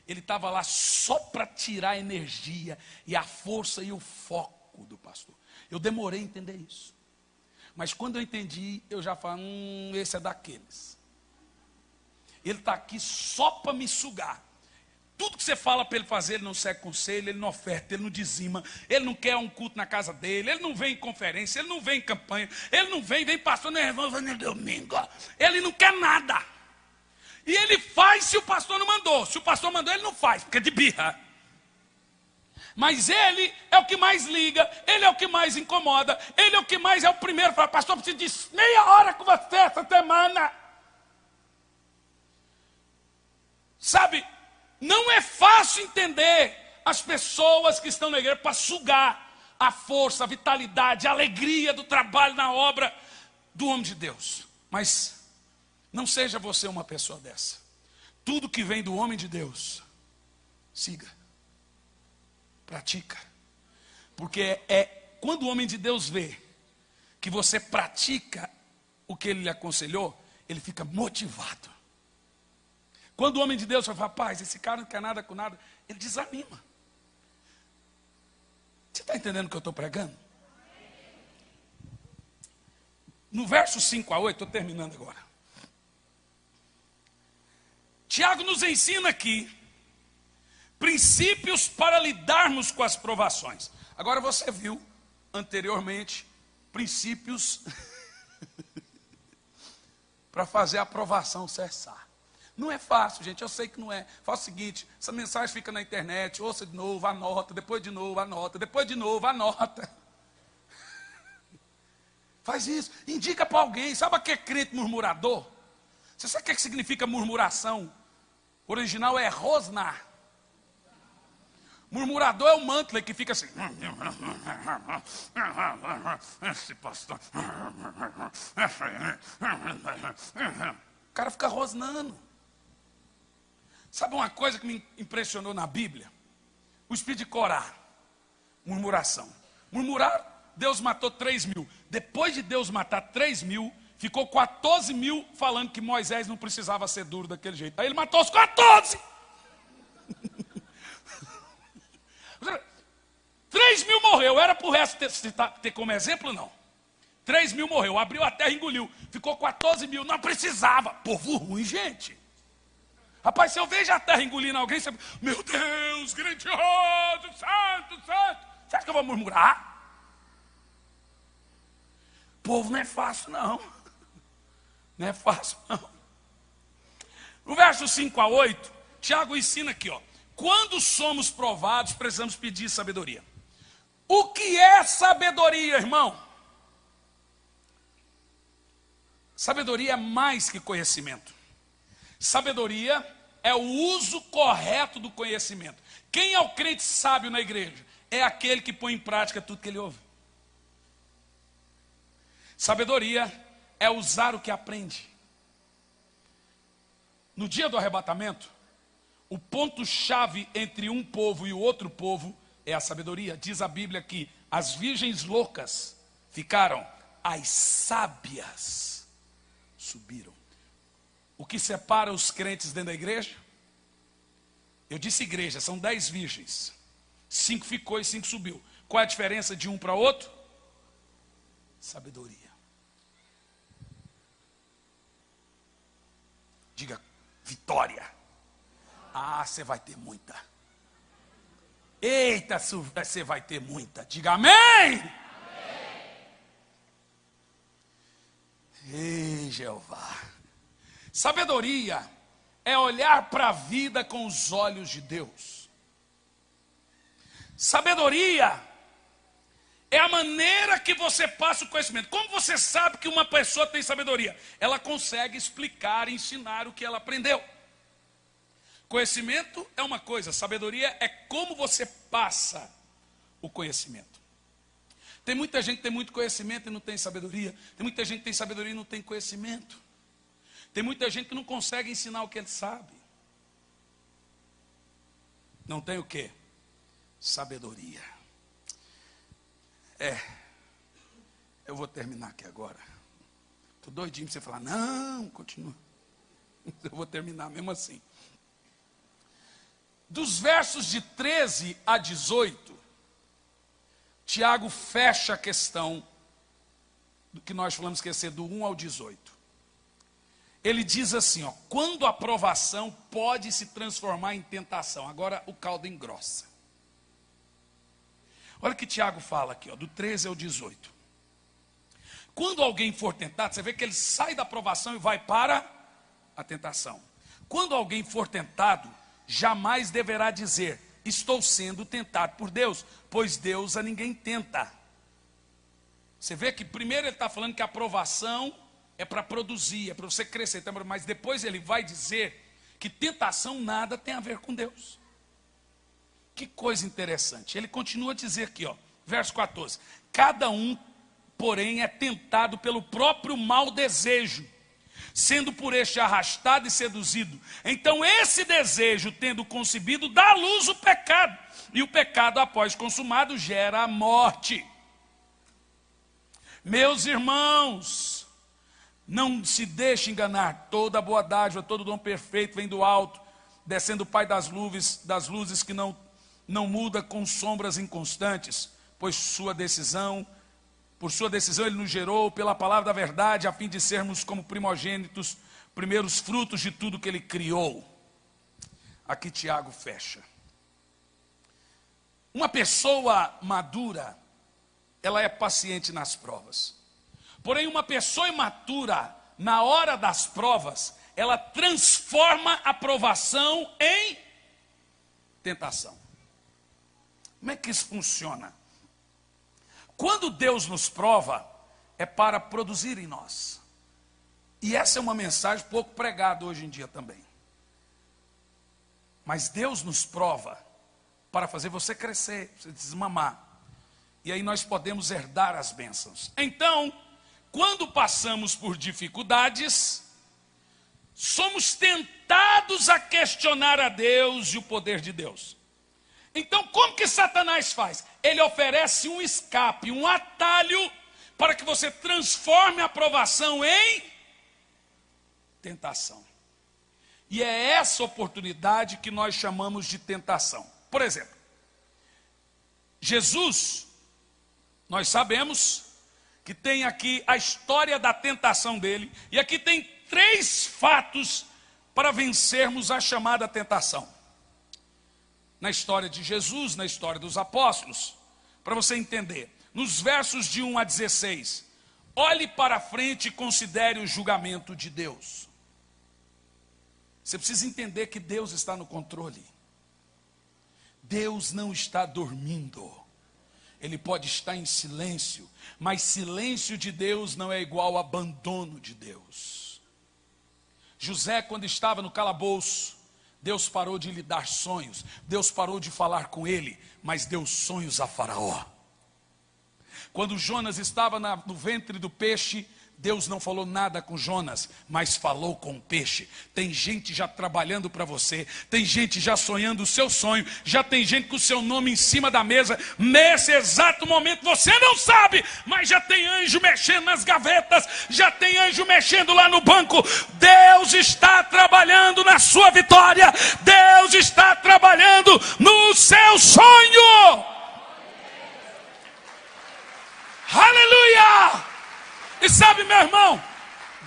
Speaker 1: ele estava lá só para tirar a energia e a força e o foco do pastor. Eu demorei a entender isso. Mas quando eu entendi, eu já falo, esse é daqueles. Ele está aqui só para me sugar. Tudo que você fala para ele fazer, ele não segue conselho, ele não oferta, ele não dizima, ele não quer um culto na casa dele, ele não vem em conferência, ele não vem em campanha, ele não vem pastor nervoso no domingo. Ele não quer nada. E ele faz se o pastor não mandou. Se o pastor mandou, ele não faz, porque é de birra. Mas ele é o que mais liga, ele é o que mais incomoda, ele é o que mais é o primeiro. Fala, pastor, eu preciso de meia hora com você essa semana. Sabe, não é fácil entender as pessoas que estão na igreja para sugar a força, a vitalidade, a alegria do trabalho na obra do homem de Deus. Mas não seja você uma pessoa dessa. Tudo que vem do homem de Deus, siga, pratica. Porque é quando o homem de Deus vê que você pratica o que ele lhe aconselhou, ele fica motivado. Quando o homem de Deus fala, rapaz, esse cara não quer nada com nada, ele desanima. Você está entendendo o que eu estou pregando? No verso 5 a 8, estou terminando agora. Tiago nos ensina aqui princípios para lidarmos com as provações. Agora você viu anteriormente princípios para fazer a provação cessar. Não é fácil, gente, eu sei que não é. Faz o seguinte, essa mensagem fica na internet, ouça de novo, anota, depois de novo, anota, depois de novo, anota. Faz isso, indica para alguém. Sabe o que é crente murmurador? Você sabe o que significa murmuração? O original é rosnar. Murmurador é o mantle que fica assim. Esse pastor. O cara fica rosnando. Sabe uma coisa que me impressionou na Bíblia? O espírito de Corá. Murmuração. Murmurar, Deus matou 3.000. Depois de Deus matar 3.000, ficou 14.000 falando que Moisés não precisava ser duro daquele jeito. Aí ele matou os 14. 3.000 morreu. Era para o resto ter como exemplo? Não. 3.000 morreu. Abriu a terra e engoliu. Ficou 14.000. Não precisava. Povo ruim, gente. Rapaz, se eu vejo a terra engolindo alguém, você... Meu Deus, grandioso, santo, santo. Você acha que eu vou murmurar? Povo não é fácil, não. Não é fácil, não. No verso 5 a 8, Tiago ensina aqui, quando somos provados, precisamos pedir sabedoria. O que é sabedoria, irmão? Sabedoria é mais que conhecimento. Sabedoria é o uso correto do conhecimento. Quem é o crente sábio na igreja? É aquele que põe em prática tudo que ele ouve. Sabedoria é usar o que aprende. No dia do arrebatamento, o ponto-chave entre um povo e o outro povo é a sabedoria. Diz a Bíblia que as virgens loucas ficaram, as sábias subiram. O que separa os crentes dentro da igreja? Eu disse igreja, são 10 virgens. 5 ficou e 5 subiu. Qual é a diferença de um para outro? Sabedoria. Diga, vitória. Ah, você vai ter muita. Eita, você vai ter muita. Diga amém. Amém. Ei, Jeová. Sabedoria é olhar para a vida com os olhos de Deus. Sabedoria é a maneira que você passa o conhecimento. Como você sabe que uma pessoa tem sabedoria? Ela consegue explicar, ensinar o que ela aprendeu. Conhecimento é uma coisa, sabedoria é como você passa o conhecimento. Tem muita gente que tem muito conhecimento e não tem sabedoria. Tem muita gente que tem sabedoria e não tem conhecimento. Tem muita gente que não consegue ensinar o que ele sabe. Não tem o quê? Sabedoria. Eu vou terminar aqui agora. Estou doidinho para você falar, não, continua. Eu vou terminar mesmo assim. Dos versos de 13 a 18, Tiago fecha a questão do que nós falamos que ia ser do 1 ao 18. Ele diz assim, quando a provação pode se transformar em tentação. Agora o caldo engrossa. Olha o que Tiago fala aqui, do 13 ao 18. Quando alguém for tentado, você vê que ele sai da provação e vai para a tentação. Quando alguém for tentado, jamais deverá dizer, estou sendo tentado por Deus, pois Deus a ninguém tenta. Você vê que primeiro ele está falando que a provação é para produzir, é para você crescer, mas depois ele vai dizer que tentação nada tem a ver com Deus. Que coisa interessante. Ele continua a dizer aqui, verso 14. Cada um, porém, é tentado pelo próprio mau desejo, sendo por este arrastado e seduzido. Então esse desejo, tendo concebido, dá à luz o pecado. E o pecado, após consumado, gera a morte. Meus irmãos, não se deixe enganar. Toda boa dádiva, todo dom perfeito vem do alto, descendo o Pai das luzes que não muda com sombras inconstantes, pois por sua decisão ele nos gerou pela palavra da verdade, a fim de sermos como primogênitos, primeiros frutos de tudo que ele criou. Aqui Tiago fecha. Uma pessoa madura, ela é paciente nas provas. Porém, uma pessoa imatura, na hora das provas, ela transforma a provação em tentação. Como é que isso funciona? Quando Deus nos prova, é para produzir em nós. E essa é uma mensagem pouco pregada hoje em dia também. Mas Deus nos prova para fazer você crescer, você desmamar. E aí nós podemos herdar as bênçãos. Então, quando passamos por dificuldades, somos tentados a questionar a Deus e o poder de Deus. Então, como que Satanás faz? Ele oferece um escape, um atalho, para que você transforme a provação em tentação. E é essa oportunidade que nós chamamos de tentação. Por exemplo, Jesus, nós sabemos que tem aqui a história da tentação dele, e aqui tem 3 fatos para vencermos a chamada tentação. Na história de Jesus, na história dos apóstolos, para você entender. Nos versos de 1 a 16, olhe para frente e considere o julgamento de Deus. Você precisa entender que Deus está no controle. Deus não está dormindo. Ele pode estar em silêncio, mas silêncio de Deus não é igual a abandono de Deus. José, quando estava no calabouço, Deus parou de lhe dar sonhos, Deus parou de falar com ele, mas deu sonhos a Faraó. Quando Jonas estava no ventre do peixe, Deus não falou nada com Jonas, mas falou com o peixe. Tem gente já trabalhando para você, tem gente já sonhando o seu sonho, já tem gente com o seu nome em cima da mesa. Nesse exato momento você não sabe, mas já tem anjo mexendo nas gavetas, já tem anjo mexendo lá no banco. Deus está trabalhando na sua vitória, Deus está trabalhando no seu sonho. Aleluia! E sabe, meu irmão,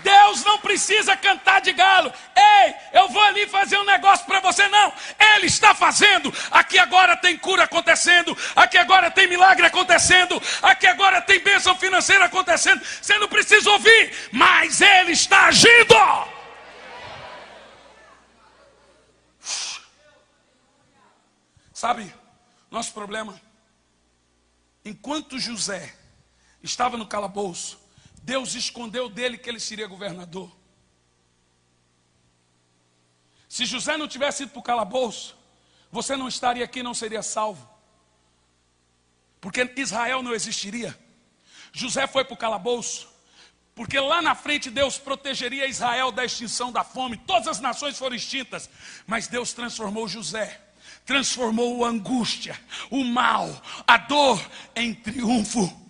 Speaker 1: Deus não precisa cantar de galo. Ei, eu vou ali fazer um negócio para você, não. Ele está fazendo. Aqui agora tem cura acontecendo. Aqui agora tem milagre acontecendo. Aqui agora tem bênção financeira acontecendo. Você não precisa ouvir, mas Ele está agindo. Sabe, nosso problema enquanto José estava no calabouço, Deus escondeu dele que ele seria governador. Se José não tivesse ido para o calabouço, você não estaria aqui, não seria salvo. Porque Israel não existiria. José foi para o calabouço, porque lá na frente Deus protegeria Israel da extinção da fome. Todas as nações foram extintas, mas Deus transformou José, transformou a angústia, o mal, a dor em triunfo.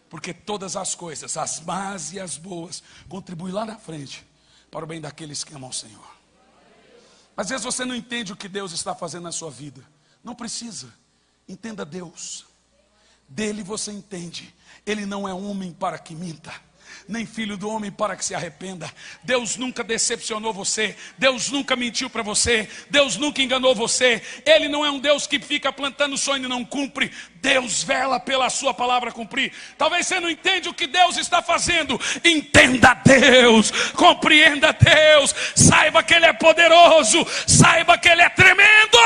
Speaker 1: Porque todas as coisas, as más e as boas, contribuem lá na frente para o bem daqueles que amam o Senhor. Às vezes você não entende o que Deus está fazendo na sua vida. Não precisa. Entenda Deus. Dele você entende. Ele não é homem para que minta, nem filho do homem para que se arrependa. Deus nunca decepcionou você. Deus nunca mentiu para você. Deus nunca enganou você. Ele não é um Deus que fica plantando sonho e não cumpre. Deus vela pela sua palavra cumprir. Talvez você não entenda o que Deus está fazendo. Entenda Deus, compreenda Deus, saiba que Ele é poderoso, saiba que Ele é tremendo.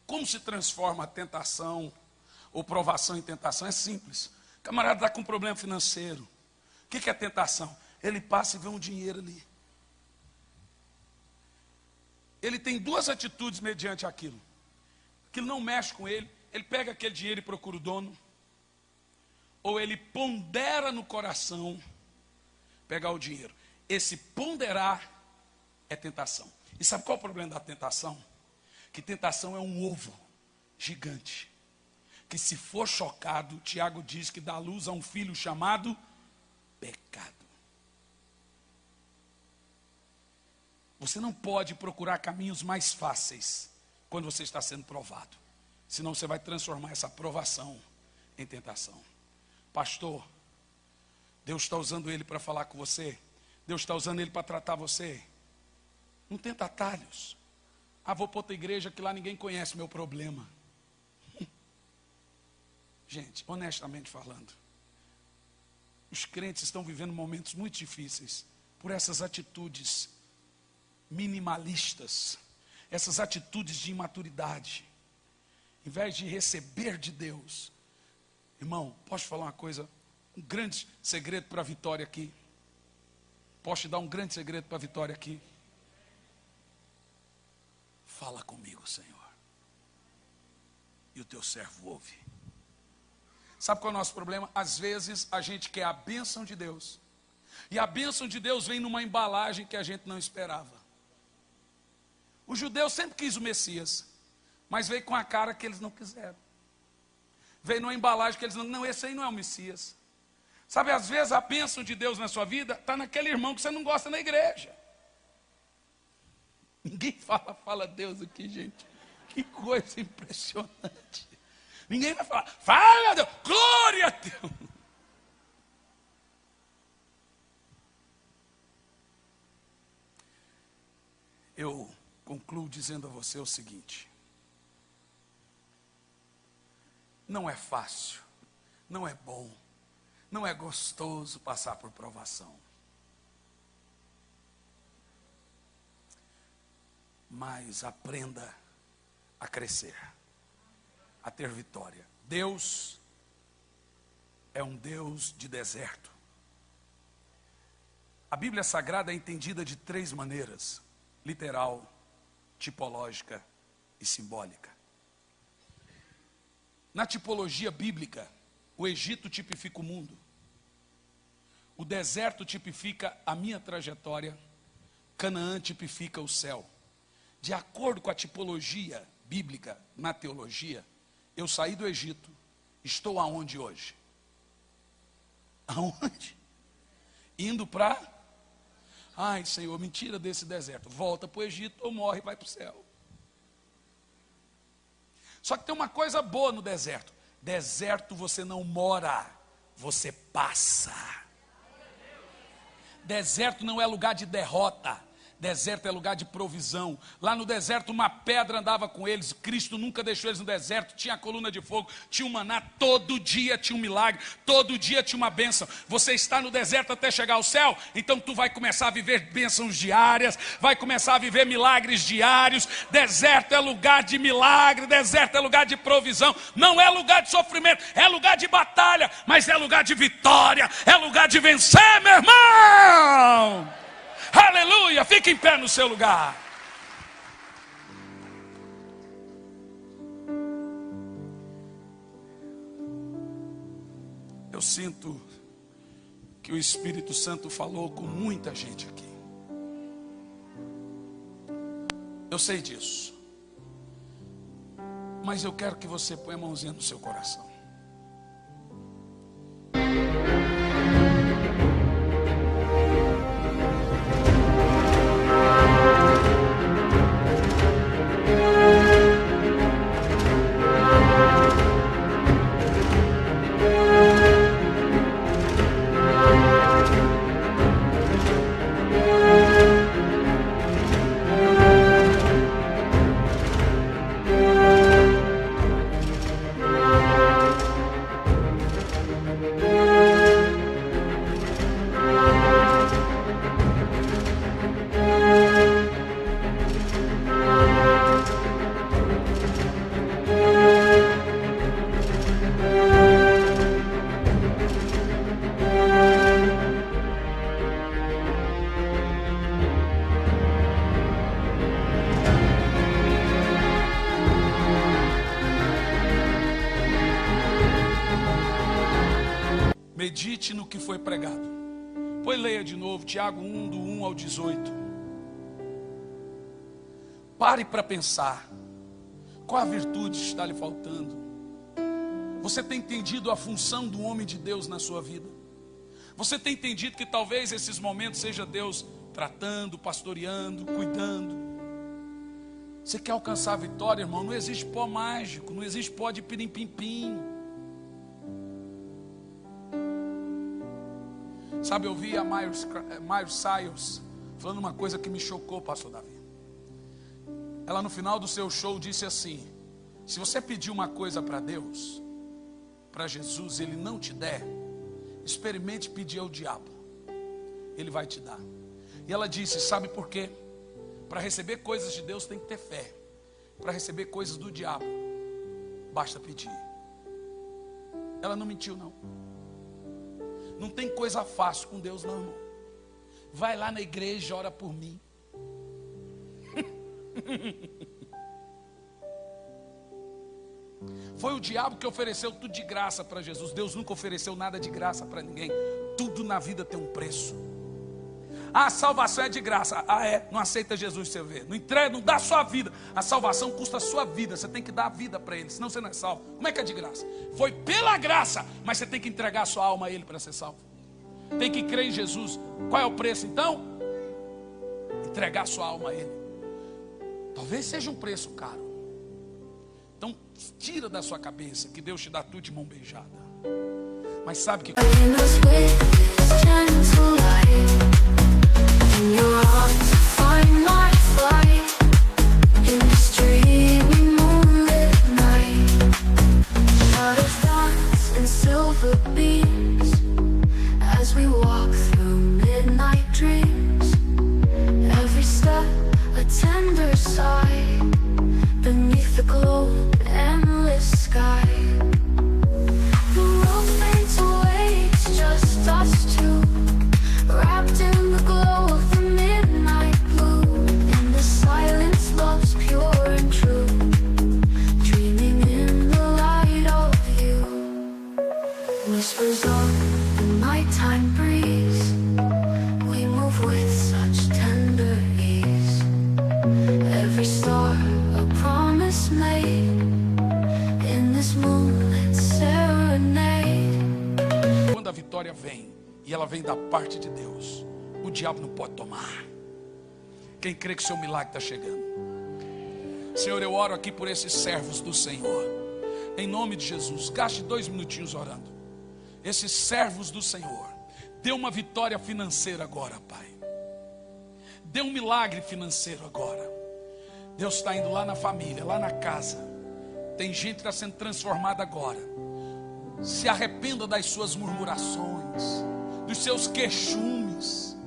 Speaker 1: Como se transforma a tentação ou provação em tentação? É simples. O camarada está com um problema financeiro. O que é tentação? Ele passa e vê um dinheiro ali. Ele tem duas atitudes mediante aquilo. Aquilo não mexe com ele. Ele pega aquele dinheiro e procura o dono. Ou ele pondera no coração pegar o dinheiro. Esse ponderar é tentação. E sabe qual é o problema da tentação? Que tentação é um ovo gigante, que se for chocado, Tiago diz que dá luz a um filho chamado pecado. Você não pode procurar caminhos mais fáceis quando você está sendo provado, senão você vai transformar essa provação em tentação. Pastor, Deus está usando ele para falar com você, Deus está usando ele para tratar você. Não tenta atalhos. Vou para outra igreja que lá ninguém conhece meu problema. Gente, honestamente falando, os crentes estão vivendo momentos muito difíceis por essas atitudes minimalistas, essas atitudes de imaturidade. Em vez de receber de Deus. Irmão, posso te falar uma coisa? Um grande segredo para a vitória aqui. Posso te dar um grande segredo para a vitória aqui? Fala comigo, Senhor, e o teu servo ouve. Sabe qual é o nosso problema? Às vezes a gente quer a bênção de Deus, e a bênção de Deus vem numa embalagem que a gente não esperava. Os judeus sempre quis o Messias, mas veio com a cara que eles não quiseram. Veio numa embalagem que eles não, esse aí não é o Messias. Sabe, às vezes a bênção de Deus na sua vida está naquele irmão que você não gosta na igreja. Ninguém fala Deus aqui, gente. Que coisa impressionante. Ninguém vai falar, fala Deus, glória a Deus. Eu concluo dizendo a você o seguinte. Não é fácil, não é bom, não é gostoso passar por provação. Mas aprenda a crescer, a ter vitória. Deus é um Deus de deserto. A Bíblia Sagrada é entendida de três maneiras: literal, tipológica e simbólica. Na tipologia bíblica, o Egito tipifica o mundo. O deserto tipifica a minha trajetória. Canaã tipifica o céu. De acordo com a tipologia bíblica, na teologia, eu saí do Egito, estou aonde hoje? Aonde? Indo para... Ai, Senhor, me tira desse deserto. Volta para o Egito ou morre e vai para o céu. Só que tem uma coisa boa no deserto. Deserto você não mora, você passa. Deserto não é lugar de derrota. Deserto é lugar de provisão. Lá no deserto uma pedra andava com eles. Cristo nunca deixou eles no deserto. Tinha a coluna de fogo, tinha um maná. Todo dia tinha um milagre, todo dia tinha uma bênção. Você está no deserto até chegar ao céu, então tu vai começar a viver bênçãos diárias, vai começar a viver milagres diários. Deserto é lugar de milagre, deserto é lugar de provisão. Não é lugar de sofrimento, é lugar de batalha, mas é lugar de vitória, é lugar de vencer, meu irmão. Aleluia, fique em pé no seu lugar. Eu sinto que o Espírito Santo falou com muita gente aqui. Eu sei disso. Mas eu quero que você ponha a mãozinha no seu coração. Medite no que foi pregado. Pois leia de novo Tiago 1, do 1 ao 18. Pare para pensar. Qual a virtude está lhe faltando? Você tem entendido a função do homem de Deus na sua vida? Você tem entendido que talvez esses momentos seja Deus tratando, pastoreando, cuidando? Você quer alcançar a vitória, irmão? Não existe pó mágico, não existe pó de pirim-pim-pim. Sabe, eu vi a Miley Cyrus falando uma coisa que me chocou, pastor Davi. Ela no final do seu show disse assim: se você pedir uma coisa para Deus, para Jesus, Ele não te der, experimente pedir ao diabo, Ele vai te dar. E ela disse, sabe por quê? Para receber coisas de Deus tem que ter fé. Para receber coisas do diabo, basta pedir. Ela não mentiu não. Não tem coisa fácil com Deus não, irmão. Vai lá na igreja, ora por mim. Foi o diabo que ofereceu tudo de graça para Jesus. Deus nunca ofereceu nada de graça para ninguém. Tudo na vida tem um preço. A salvação é de graça. Ah, é? Não aceita Jesus, você vê. Não entrega, não dá a sua vida. A salvação custa a sua vida. Você tem que dar a vida para Ele, senão você não é salvo. Como é que é de graça? Foi pela graça, mas você tem que entregar a sua alma a Ele para ser salvo. Tem que crer em Jesus. Qual é o preço então? Entregar a sua alma a Ele. Talvez seja um preço caro. Então tira da sua cabeça que Deus te dá tudo de mão beijada. Mas sabe que in your arms, find my flight. In this dreamy moonlit night, shadows dance in silver beams as we walk through midnight dreams. Every step a tender sigh beneath the glow endless sky. The world fades away, it's just us two, wrapped in the glow of the midnight blue. In the silence, love's pure and true, dreaming in the light of you. Whispers of the nighttime breeze, we move with such tender ease. Every star a promise made in this moonlit serenade. Quando a vitória vem, e ela vem da parte de Deus, o diabo não pode tomar. Quem crê que o seu milagre está chegando? Senhor, eu oro aqui por esses servos do Senhor, em nome de Jesus. Gaste 2 minutinhos orando. Esses servos do Senhor, dê uma vitória financeira agora, Pai. Dê um milagre financeiro agora. Deus está indo lá na família, lá na casa. Tem gente que está sendo transformada agora. Se arrependa das suas murmurações, dos seus queixumes.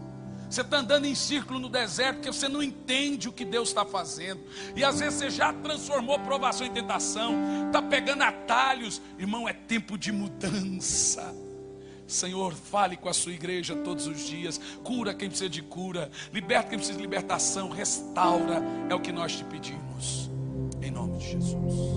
Speaker 1: Você está andando em círculo no deserto porque você não entende o que Deus está fazendo. E às vezes você já transformou provação em tentação, está pegando atalhos. Irmão, é tempo de mudança. Senhor, fale com a sua igreja todos os dias. Cura quem precisa de cura, liberta quem precisa de libertação, restaura, é o que nós te pedimos, em nome de Jesus.